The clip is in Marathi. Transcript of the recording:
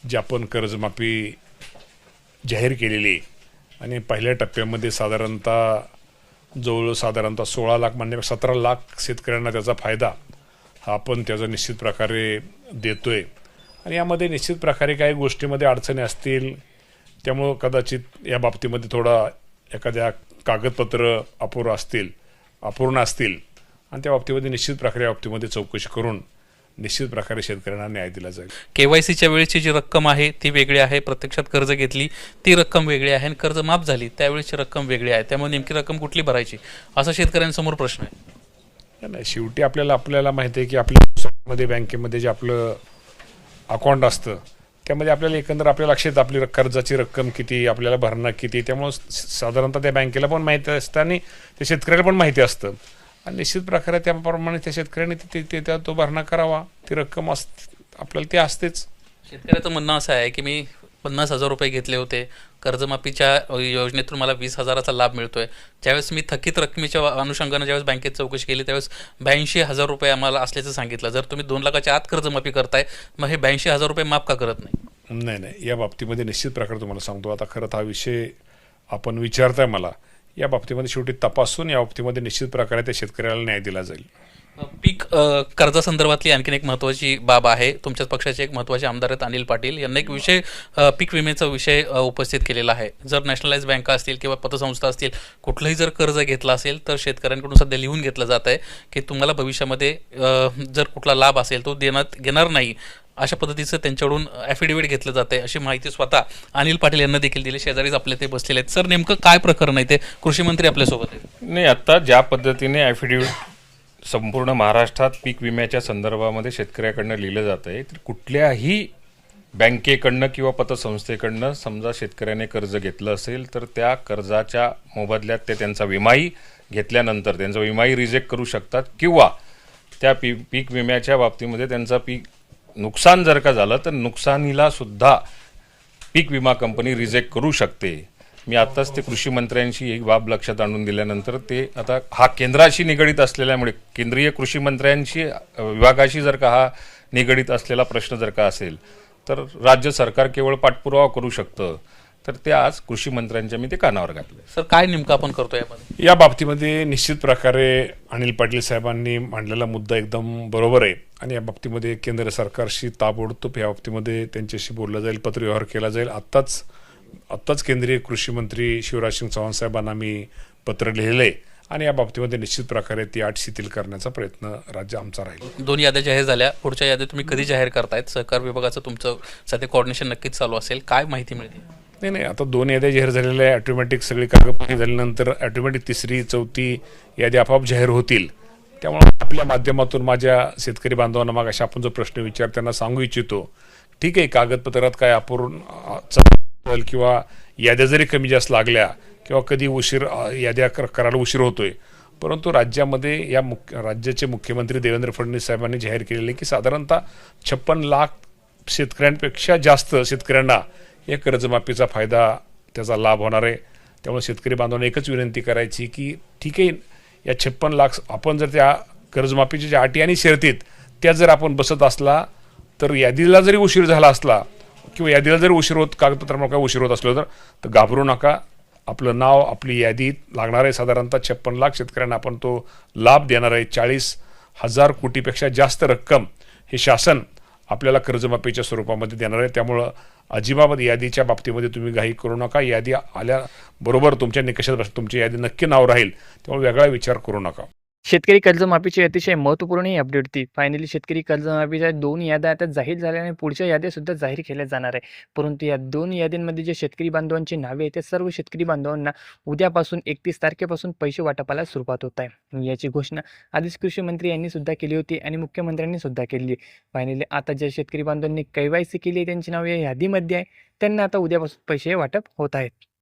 जी आपण कर्जमाफी जाहीर केलेली आणि पहिल्या टप्प्यामध्ये साधारणतः 16 लाख म्हणजे 17 लाख शेतकऱ्यांना त्याचा फायदा हा आपण त्याचा निश्चित प्रकारे देतोय. आणि यामध्ये निश्चित प्रकारे काही गोष्टीमध्ये अडचणी असतील, त्यामुळं कदाचित या बाबतीमध्ये थोडा एखाद्या कागदपत्र अपूर्ण असतील आणि त्या बाबतीमध्ये निश्चित प्रकारे या बाबतीमध्ये चौकशी करून निश्चित प्रकारे शेतकऱ्यांना न्याय दिला जाईल. केवायसीच्या वेळेची जी रक्कम आहे ती वेगळी आहे, प्रत्यक्षात कर्ज घेतली ती रक्कम वेगळी आहे आणि कर्ज माफ झाली त्यावेळेची रक्कम वेगळी आहे. त्यामुळे नेमकी रक्कम कुठली भरायची असा शेतकऱ्यांसमोर प्रश्न आहे. नाही, शेवटी आपल्याला माहिती आहे की आपल्या बँकेमध्ये जे आपलं अकाउंट असतं त्यामध्ये आपल्याला लक्षात आपली कर्जाची रक्कम किती, आपल्याला भरणं किती, त्यामुळं साधारणतः त्या बँकेला पण माहिती असतं आणि त्या शेतकऱ्याला पण माहिती असतं आणि निश्चित प्रकारे त्याप्रमाणे त्या शेतकऱ्याने तो भरणा करावा. ती रक्कम आपल्याला ती असतेच. शेतकऱ्याचं म्हणणं असं आहे की मी 50,000 रुपये घेतले होते, कर्जमाफीच्या योजनेतून मला 20,000चा लाभ मिळतोय. ज्यावेळेस मी थकीत रकमेच्या अनुषंगाने ज्यावेळेस बँकेत चौकशी केली त्यावेळेस 82,000 रुपये आम्हाला असल्याचं सांगितलं. जर तुम्ही 2 लाखाच्या आत कर्जमाफी करताय मग हे 82,000 रुपये माफ का करत नाही? नाही, या बाबतीमध्ये निश्चित प्रकारे तुम्हाला सांगतो, आता खरंच हा विषय आपण विचारताय मला, या बाबतीमध्ये शेवटी तपासून या बाबतीमध्ये निश्चित प्रकारे त्या शेतकऱ्याला न्याय दिला जाईल. पीक कर्जासंदर्भातली आणखीन एक महत्त्वाची बाब आहे. तुमच्याच पक्षाचे एक महत्त्वाचे आमदार आहेत अनिल पाटील यांनी एक विषय पीक विम्याचा विषय उपस्थित केलेला आहे. जर नॅशनलाइज बँका असतील किंवा पतसंस्था असतील कुठलंही जर कर्ज घेतलं असेल तर शेतकऱ्यांकडून सध्या लिहून घेतलं जात आहे की तुम्हाला भविष्यामध्ये जर कुठला लाभ असेल तो घेणार नाही अशा पद्धतीचं त्यांच्याकडून ॲफिडेव्हिट घेतलं जातं आहे अशी माहिती स्वतः अनिल पाटील यांना देखील दिली. शेजारीच आपले ते बसलेले आहेत. सर नेमकं काय प्रकरण आहे ते? कृषी मंत्री आपल्यासोबत आहेत. नाही, आत्ता ज्या पद्धतीने ॲफिडेव्हिट संपूर्ण महाराष्ट्रात पीक विम्याच्या संदर्भामध्ये शेतकऱ्याकडनं लिहिलं जातं आहे, तर कुठल्याही बँकेकडनं किंवा पतसंस्थेकडनं समजा शेतकऱ्याने कर्ज घेतलं असेल तर त्या कर्जाच्या मोबदल्यात ते त्यांचा विमाही घेतल्यानंतर त्यांचा विमाही रिजेक्ट करू शकतात किंवा त्या पीक विम्याच्या बाबतीमध्ये त्यांचा पीक नुकसान जर का झालं तर नुकसानीला सुद्धा पीक विमा कंपनी रिजेक्ट करू शकते. मी आत्ताच ते कृषी मंत्र्यांशी एक बाब लक्षात आणून दिल्यानंतर ते आता हा केंद्राशी निगडीत असलेल्यामुळे केंद्रीय कृषी मंत्र्यांशी विभागाशी जर का हा निगडीत असलेला प्रश्न जर का असेल तर राज्य सरकार केवळ पाठपुरावा करू शकतं. तर ते आज कृषी मंत्र्यांच्या मी ते कानावर घातले. सर काय नेमकं आपण करतो यामध्ये? या बाबतीमध्ये निश्चित प्रकारे अनिल पाटील साहेबांनी मांडलेला मुद्दा एकदम बरोबर आहे आणि या बाबतीमध्ये केंद्र सरकारशी ताबडतोब या बाबतीमध्ये त्यांच्याशी बोललं जाईल, पत्रव्यवहार केला जाईल. आत्ताच केंद्रीय कृषी मंत्री शिवराज सिंग चौहान साहेबांना मी पत्र लिहिलं आहे आणि या बाबतीमध्ये निश्चित प्रकारे ती अट शिथिल करण्याचा प्रयत्न राज्य आमचा राहील. 2 याद्या जाहीर झाल्या, पुढच्या याद्या तुम्ही कधी जाहीर करतायत? सहकार विभागाचं तुमचं सध्या कोऑर्डिनेशन नक्कीच चालू असेल, काय माहिती मिळते? नाही, आता 2 याद्या जाहीर झालेल्या आहे. ऑटोमॅटिक सगळी कागदपत्रे झाल्यानंतर ऑटोमॅटिक 3री 4थी यादी आपोआप जाहीर होतील. त्यामुळे आपल्या माध्यमातून माझ्या शेतकरी बांधवांना मागाशी आपण जो प्रश्न त्यांना सांगू इच्छितो, ठीक आहे, कागदपत्रात काय अपूर्ण किंवा याद्या जरी कमी जास्त लागल्या किंवा कधी याद्या करायला उशीर होतोय, परंतु राज्यामध्ये राज्याचे मुख्यमंत्री देवेंद्र फडणवीस साहेबांनी जाहीर केलेले की साधारणतः 56 लाख शेतकऱ्यांपेक्षा जास्त शेतकऱ्यांना या कर्जमाफीचा फायदा त्याचा लाभ होणार आहे. त्यामुळे शेतकरी बांधवांना एकच विनंती करायची की ठीक आहे, या 56 लाख आपण जर त्या कर्जमाफीच्या ज्या अटी आणि शर्तीत त्या जर आपण बसत असला तर यादीला जरी उशीर झाला असला किंवा यादीला जरी कागदपत्रांना काय उशीर होत असलो तर घाबरू नका. आपलं नाव आपली यादीत लागणार आहे. साधारणतः 56 लाख शेतकऱ्यांना आपण तो लाभ देणार आहे. 40,000 कोटीपेक्षा जास्त रक्कम हे शासन आपल्याला कर्जमाफीच्या स्वरूपामध्ये देणार आहे. त्यामुळं अजिबात यादीच्या बाबतीमध्ये तुम्ही घाई करू नका. यादी आल्याबरोबर तुमच्या निकषात तुमची यादी नक्की नाव राहील, त्यामुळे वेगळा विचार करू नका. शेतकरी कर्जमाफीची अतिशय महत्त्वपूर्ण ही अपडेट होती. फायनली शेतकरी कर्जमाफीच्या 2 याद्या आता जाहीर झाल्याने पुढच्या याद्यासुद्धा जाहीर केल्या जाणार आहे. परंतु या 2 याद्यांमध्ये जे शेतकरी बांधवांची नावे आहेत त्या सर्व शेतकरी बांधवांना उद्यापासून 31 तारखेपासून पैसे वाटपाला सुरुवात होत आहे. याची घोषणा आधीच कृषी मंत्री यांनी सुद्धा केली होती आणि मुख्यमंत्र्यांनी सुद्धा केली. फायनली आता ज्या शेतकरी बांधवांनी KYC केली त्यांची नावे या यादीमध्ये आहे त्यांना आता उद्यापासून पैसे वाटप होत आहेत.